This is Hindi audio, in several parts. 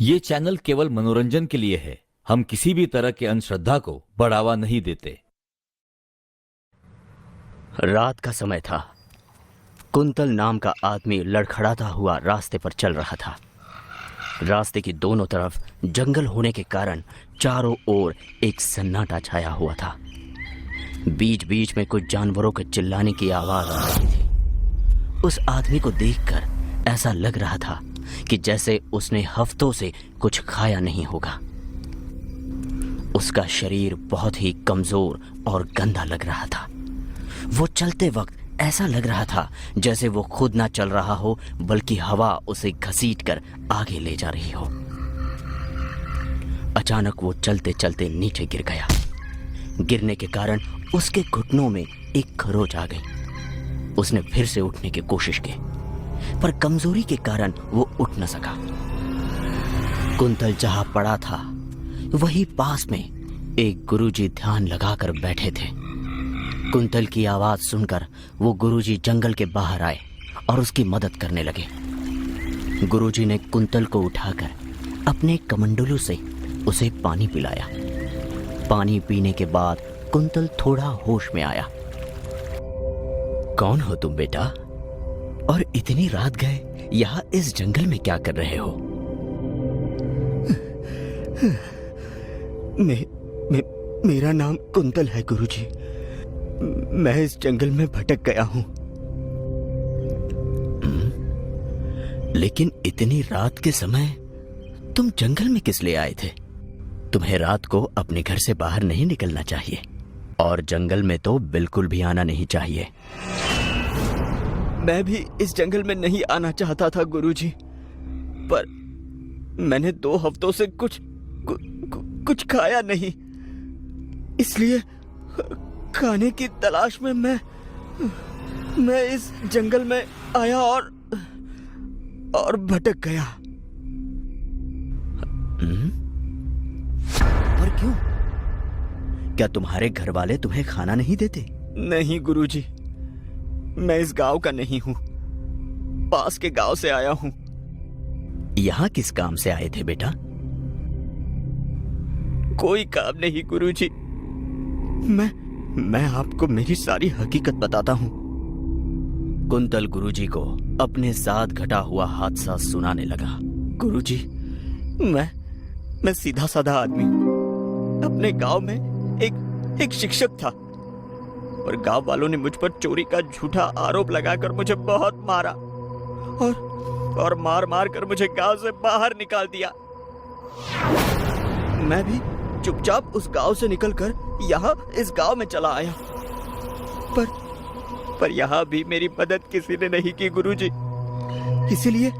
ये चैनल केवल मनोरंजन के लिए है। हम किसी भी तरह के अंधश्रद्धा को बढ़ावा नहीं देते। रात का समय था। कुंतल नाम का आदमी लड़खड़ाता हुआ रास्ते पर चल रहा था। रास्ते की दोनों तरफ जंगल होने के कारण चारों ओर एक सन्नाटा छाया हुआ था। बीच बीच में कुछ जानवरों के चिल्लाने की आवाज आ रही थी। उस आदमी को देखकर ऐसा लग रहा था कि जैसे उसने हफ्तों से कुछ खाया नहीं होगा। उसका शरीर बहुत ही कमजोर और गंदा लग रहा था। वो चलते वक्त ऐसा लग रहा था जैसे वो खुद ना चल रहा हो, बल्कि हवा उसे घसीटकर आगे ले जा रही हो। अचानक वो चलते चलते नीचे गिर गया। गिरने के कारण उसके घुटनों में एक खरोंच आ गई। उसने फिर से उठने की कोशिश की, पर कमजोरी के कारण वो उठ न सका। कुंतल जहां पड़ा था वही पास में एक गुरुजी ध्यान लगाकर बैठे थे। कुंतल की आवाज सुनकर वो गुरुजी जंगल के बाहर आए और उसकी मदद करने लगे। गुरुजी ने कुंतल को उठाकर अपने कमंडलू से उसे पानी पिलाया। पानी पीने के बाद कुंतल थोड़ा होश में आया। कौन हो तुम बेटा? और इतनी रात गए यहां इस जंगल में क्या कर रहे हो? मेरा नाम कुंतल है गुरुजी। मैं इस जंगल में भटक गया हूं। लेकिन इतनी रात के समय तुम जंगल में किस लिए आए थे? तुम्हें रात को अपने घर से बाहर नहीं निकलना चाहिए और जंगल में तो बिल्कुल भी आना नहीं चाहिए। मैं भी इस जंगल में नहीं आना चाहता था गुरुजी, पर मैंने 2 हफ्तों से कुछ खाया नहीं, इसलिए खाने की तलाश में मैं इस जंगल में आया और भटक गया। पर क्यों? क्या तुम्हारे घर वाले तुम्हें खाना नहीं देते? नहीं गुरुजी, मैं इस गांव का नहीं हूं, पास के गांव से आया हूं। यहां किस काम से आए थे बेटा? कोई काम नहीं गुरुजी। मैं आपको मेरी सारी हकीकत बताता हूं। कुंतल गुरुजी को अपने साथ घटा हुआ हादसा सुनाने लगा। गुरुजी, मैं सीधा साधा आदमी हूं। अपने गांव में एक शिक्षक था और गांव वालों ने मुझ पर चोरी का झूठा आरोप लगाकर मुझे बहुत मारा और मार कर मुझे गांव से बाहर निकाल दिया। मैं भी चुपचाप उस गांव से निकलकर यहाँ इस गांव में चला आया, पर यहाँ भी मेरी मदद किसी ने नहीं की गुरुजी। इसीलिए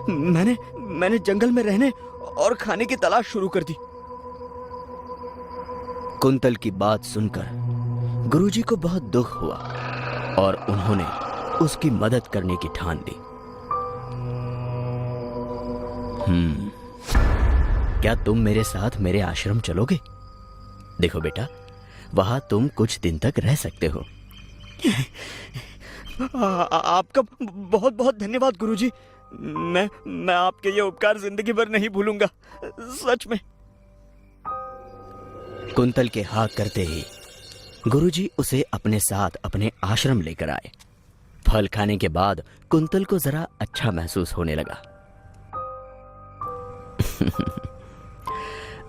मैंने जंगल में रहने और खाने की तलाश शुरू कर दी। कुंतल की बात सुनकर गुरुजी को बहुत दुख हुआ और उन्होंने उसकी मदद करने की ठान ली। क्या तुम मेरे साथ मेरे आश्रम चलोगे? देखो बेटा, वहां तुम कुछ दिन तक रह सकते हो। आपका बहुत बहुत धन्यवाद गुरुजी। मैं आपके ये उपकार जिंदगी भर नहीं भूलूंगा, सच में। कुंतल के हाँ करते ही गुरुजी उसे अपने साथ अपने आश्रम लेकर आए। फल खाने के बाद कुंतल को जरा अच्छा महसूस होने लगा।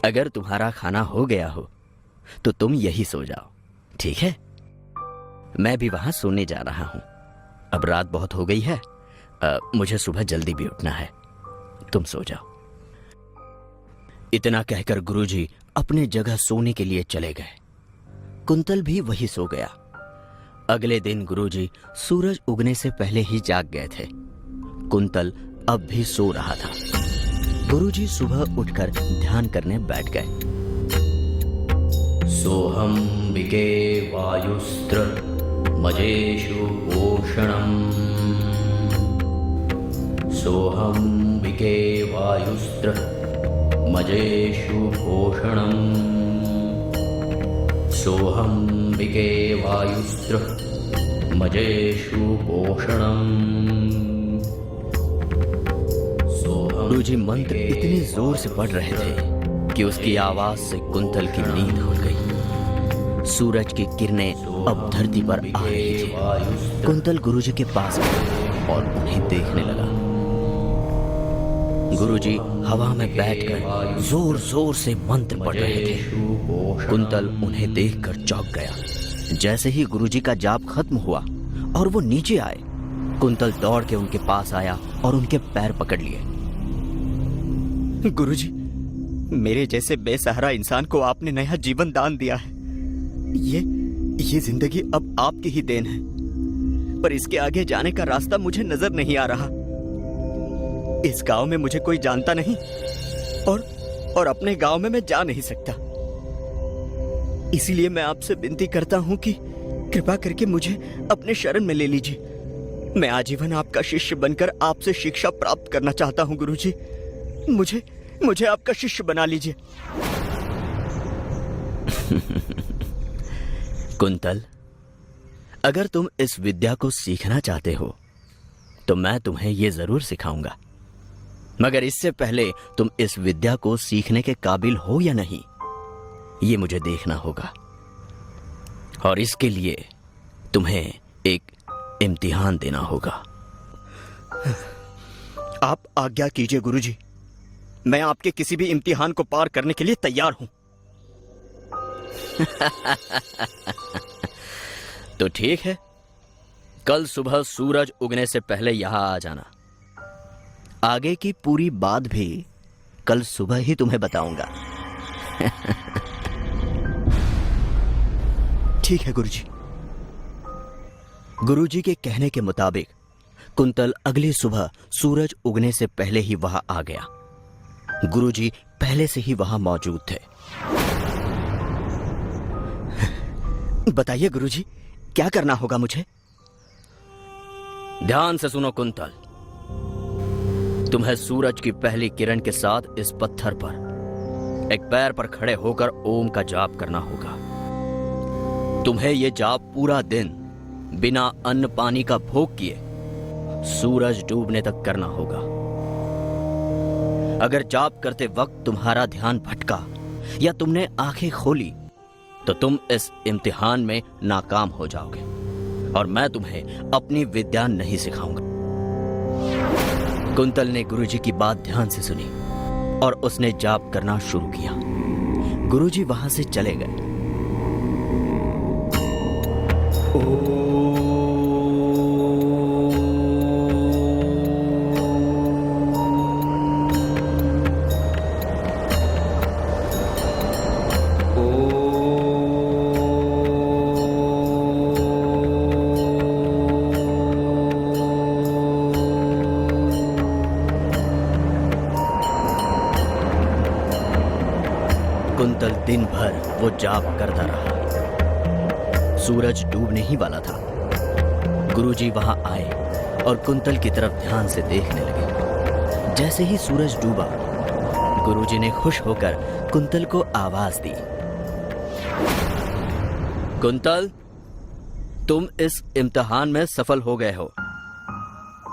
अगर तुम्हारा खाना हो गया हो तो तुम यही सो जाओ, ठीक है? मैं भी वहां सोने जा रहा हूं। अब रात बहुत हो गई है, मुझे सुबह जल्दी भी उठना है। तुम सो जाओ। इतना कहकर गुरुजी अपने जगह सोने के लिए चले गए। कुंतल भी वही सो गया। अगले दिन गुरुजी सूरज उगने से पहले ही जाग गए थे। कुंतल अब भी सो रहा था। गुरुजी सुबह उठकर ध्यान करने बैठ गए। सोहम विके वायुस्त्र मजेषु पोषणम। सोहम विके वायुस्त्र मजेषु पोषणम। सोहम विके वायुस्त्र मजेषु पोषणम। सोहम गुरुजी मंत्र इतने जोर से पढ़ रहे थे कि उसकी आवाज से कुंतल की नींद खुल गई। सूरज की किरणें अब धरती पर आ रही थी। कुंतल गुरुजी के पास गया और उन्हें देखने लगा। गुरुजी हवा में बैठकर जोर जोर से मंत्र पढ़ रहे थे। कुंतल उन्हें देखकर चौंक गया। जैसे ही गुरुजी का जाप खत्म हुआ और वो नीचे आए, कुंतल दौड़ के उनके पास आया और उनके पैर पकड़ लिए। गुरुजी, मेरे जैसे बेसहारा इंसान को आपने नया जीवन दान दिया है। ये जिंदगी अब आपकी ही देन है, पर इसके आगे जाने का रास्ता मुझे नजर नहीं आ रहा। इस गांव में मुझे कोई जानता नहीं और अपने गांव में मैं जा नहीं सकता। इसीलिए मैं आपसे विनती करता हूं कि कृपा करके मुझे अपने शरण में ले लीजिए। मैं आजीवन आपका शिष्य बनकर आपसे शिक्षा प्राप्त करना चाहता हूं गुरुजी। मुझे आपका शिष्य बना लीजिए। कुंतल, अगर तुम इस विद्या को सीखना चाहते हो तो मैं तुम्हें यह जरूर सिखाऊंगा, मगर इससे पहले तुम इस विद्या को सीखने के काबिल हो या नहीं, ये मुझे देखना होगा। और इसके लिए तुम्हें एक इम्तिहान देना होगा। आप आज्ञा कीजिए गुरुजी। मैं आपके किसी भी इम्तिहान को पार करने के लिए तैयार हूं। तो ठीक है, कल सुबह सूरज उगने से पहले यहां आ जाना। आगे की पूरी बात भी कल सुबह ही तुम्हें बताऊंगा। ठीक है गुरुजी। गुरुजी के कहने के मुताबिक कुंतल अगली सुबह सूरज उगने से पहले ही वहां आ गया। गुरुजी पहले से ही वहां मौजूद थे। बताइए गुरुजी, क्या करना होगा मुझे? ध्यान से सुनो कुंतल, तुम्हें सूरज की पहली किरण के साथ इस पत्थर पर एक पैर पर खड़े होकर ओम का जाप करना होगा। तुम्हें यह जाप पूरा दिन बिना अन्न पानी का भोग किए सूरज डूबने तक करना होगा। अगर जाप करते वक्त तुम्हारा ध्यान भटका या तुमने आंखें खोली तो तुम इस इम्तिहान में नाकाम हो जाओगे और मैं तुम्हें अपनी विद्या नहीं सिखाऊंगा। कुंतल ने गुरुजी की बात ध्यान से सुनी और उसने जाप करना शुरू किया। गुरुजी वहां से चले गए। कुंतल दिन भर वो जाप करता रहा। सूरज डूबने ही वाला था। गुरुजी वहां आए और कुंतल की तरफ ध्यान से देखने लगे। जैसे ही सूरज डूबा, गुरुजी ने खुश होकर कुंतल को आवाज दी। कुंतल, तुम इस इम्तिहान में सफल हो गए हो।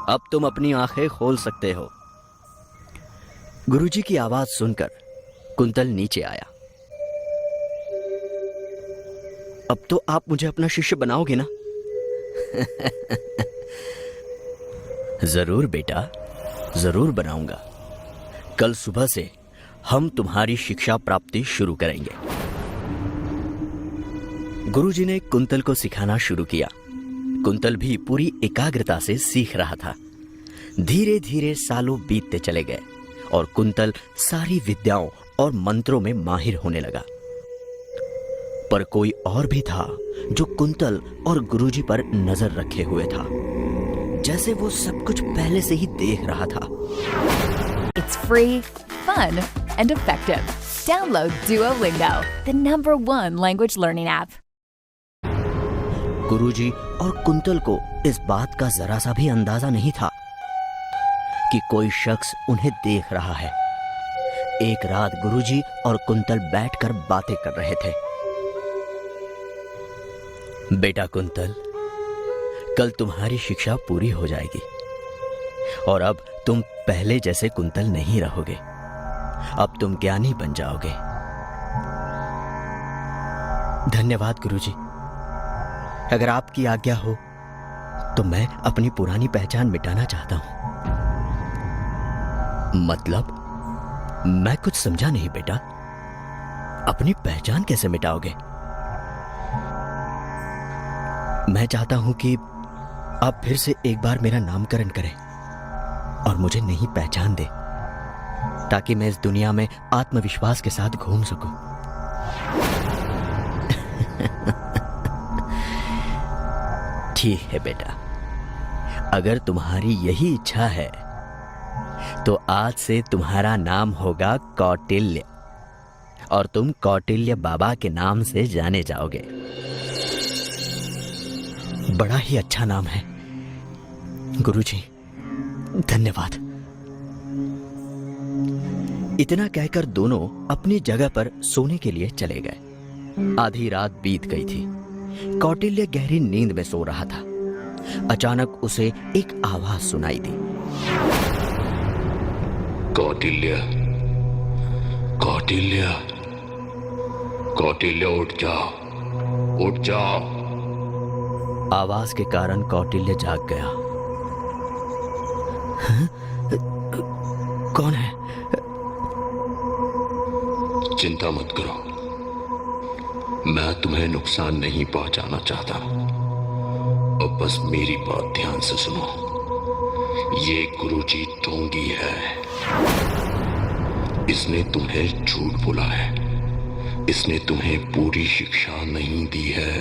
अब तुम अपनी आंखें खोल सकते हो। गुरुजी की आवाज सुनकर कुंतल नीचे आया। अब तो आप मुझे अपना शिष्य बनाओगे ना? जरूर बेटा, जरूर बनाऊंगा। कल सुबह से हम तुम्हारी शिक्षा प्राप्ति शुरू करेंगे। गुरुजी ने कुंतल को सिखाना शुरू किया। कुंतल भी पूरी एकाग्रता से सीख रहा था। धीरे धीरे सालों बीतते चले गए और कुंतल सारी विद्याओं और मंत्रों में माहिर होने लगा। पर कोई और भी था जो कुंतल और गुरुजी पर नजर रखे हुए था, जैसे वो सब कुछ पहले से ही देख रहा था। It's free, fun, and effective. Download Duolingo, the #1 language learning app. गुरुजी और कुंतल को इस बात का जरा सा भी अंदाजा नहीं था कि कोई शख्स उन्हें देख रहा है। एक रात गुरुजी और कुंतल बैठकर बातें कर रहे थे। बेटा कुंतल, कल तुम्हारी शिक्षा पूरी हो जाएगी और अब तुम पहले जैसे कुंतल नहीं रहोगे। अब तुम ज्ञानी बन जाओगे। धन्यवाद गुरुजी। अगर आपकी आज्ञा हो तो मैं अपनी पुरानी पहचान मिटाना चाहता हूं। मतलब? मैं कुछ समझा नहीं बेटा। अपनी पहचान कैसे मिटाओगे? मैं चाहता हूं कि आप फिर से एक बार मेरा नामकरण करें और मुझे नई पहचान दे, ताकि मैं इस दुनिया में आत्मविश्वास के साथ घूम सकूं। ठीक है बेटा, अगर तुम्हारी यही इच्छा है तो आज से तुम्हारा नाम होगा कौटिल्य और तुम कौटिल्य बाबा के नाम से जाने जाओगे। बड़ा ही अच्छा नाम है गुरुजी, धन्यवाद। इतना कहकर दोनों अपनी जगह पर सोने के लिए चले गए। आधी रात बीत गई थी। कौटिल्य गहरी नींद में सो रहा था। अचानक उसे एक आवाज सुनाई दी। कौटिल्य, कौटिल्य, कौटिल्य, उठ जाओ, उठ जाओ। आवाज के कारण कौटिल्य जाग गया। कौन है? चिंता मत करो, मैं तुम्हें नुकसान नहीं पहुंचाना चाहता। अब बस मेरी बात ध्यान से सुनो। ये गुरुजी ढोंगी है। इसने तुम्हें झूठ बोला है। इसने तुम्हें पूरी शिक्षा नहीं दी है।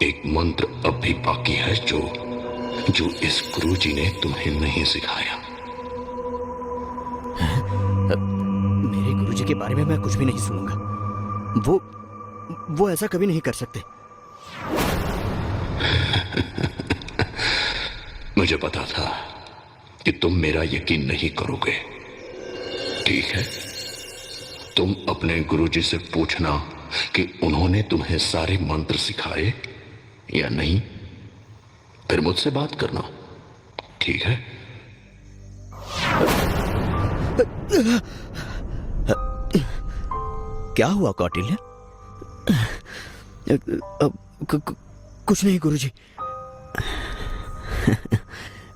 एक मंत्र अब भी बाकी है जो इस गुरुजी ने तुम्हें नहीं सिखाया। मेरे गुरुजी के बारे में मैं कुछ भी नहीं सुनूंगा। वो ऐसा कभी नहीं कर सकते। मुझे पता था कि तुम मेरा यकीन नहीं करोगे। ठीक है, तुम अपने गुरुजी से पूछना कि उन्होंने तुम्हें सारे मंत्र सिखाए या नहीं, फिर मुझसे बात करना। ठीक है? क्या हुआ कौटिल्य? कुछ नहीं गुरुजी।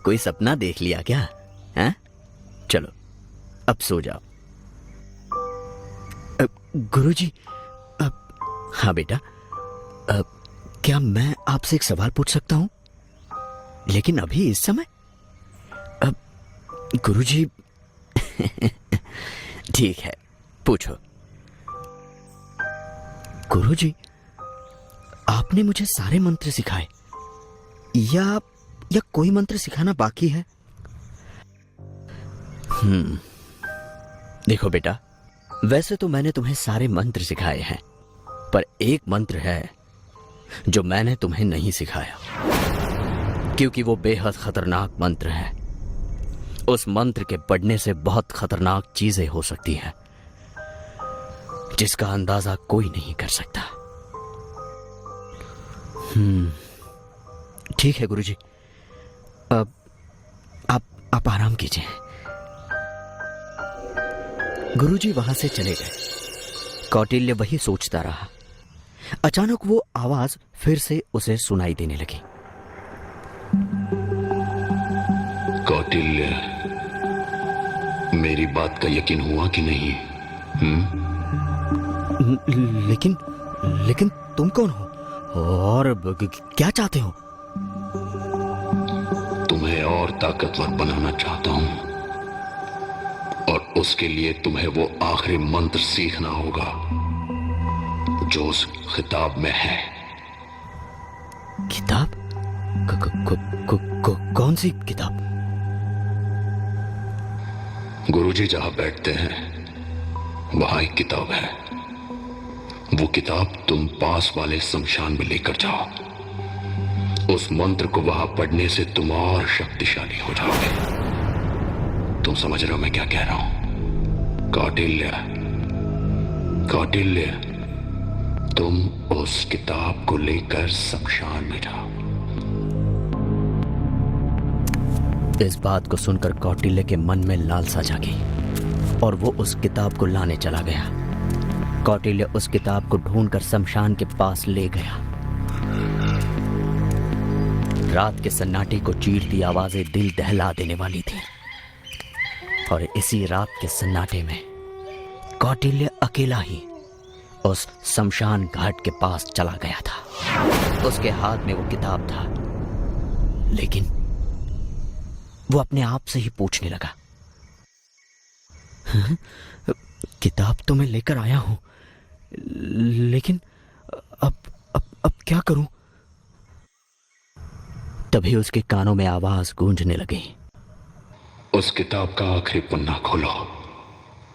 कोई सपना देख लिया क्या? हैं? चलो अब सो जाओ। गुरुजी, हाँ बेटा, क्या मैं आपसे एक सवाल पूछ सकता हूं? लेकिन अभी इस समय? गुरुजी ठीक है, पूछो। गुरुजी, आपने मुझे सारे मंत्र सिखाए या कोई मंत्र सिखाना बाकी है? देखो बेटा, वैसे तो मैंने तुम्हें सारे मंत्र सिखाए हैं, पर एक मंत्र है जो मैंने तुम्हें नहीं सिखाया, क्योंकि वो बेहद खतरनाक मंत्र है। उस मंत्र के पढ़ने से बहुत खतरनाक चीजें हो सकती हैं, जिसका अंदाजा कोई नहीं कर सकता। ठीक है गुरुजी, अब आप आराम कीजिए। गुरुजी वहां से चले गए। कौटिल्य वही सोचता रहा। अचानक वो आवाज फिर से उसे सुनाई देने लगी। कौटिल्य, मेरी बात का यकीन हुआ कि नहीं? लेकिन तुम कौन हो और क्या चाहते हो? तुम्हें और ताकतवर बनाना चाहता हूं, और उसके लिए तुम्हें वो आखिरी मंत्र सीखना होगा जो उस किताब में है। किताब? कौन सी किताब? गुरुजी जहां बैठते हैं वहां एक किताब है। वो किताब तुम पास वाले शमशान में लेकर जाओ। उस मंत्र को वहां पढ़ने से तुम और शक्तिशाली हो जाओगे। तुम समझ रहे हो मैं क्या कह रहा हूं? कौटिल्य, कौटिल्य, तुम उस किताब को लेकर शमशान में जाओ। इस बात को सुनकर कौटिल्य के मन में लालसा जागी और वो उस किताब को लाने चला गया। कौटिल्य उस किताब को ढूंढकर शमशान के पास ले गया। रात के सन्नाटे को चीरती आवाजें दिल दहला देने वाली थी और इसी रात के सन्नाटे में कौटिल्य अकेला ही उस शमशान घाट के पास चला गया था। उसके हाथ में वो किताब था, लेकिन वो अपने आप से ही पूछने लगा, किताब तो मैं लेकर आया हूं, लेकिन अब क्या करूं? तभी उसके कानों में आवाज गूंजने लगी, उस किताब का आखिरी पन्ना खोलो।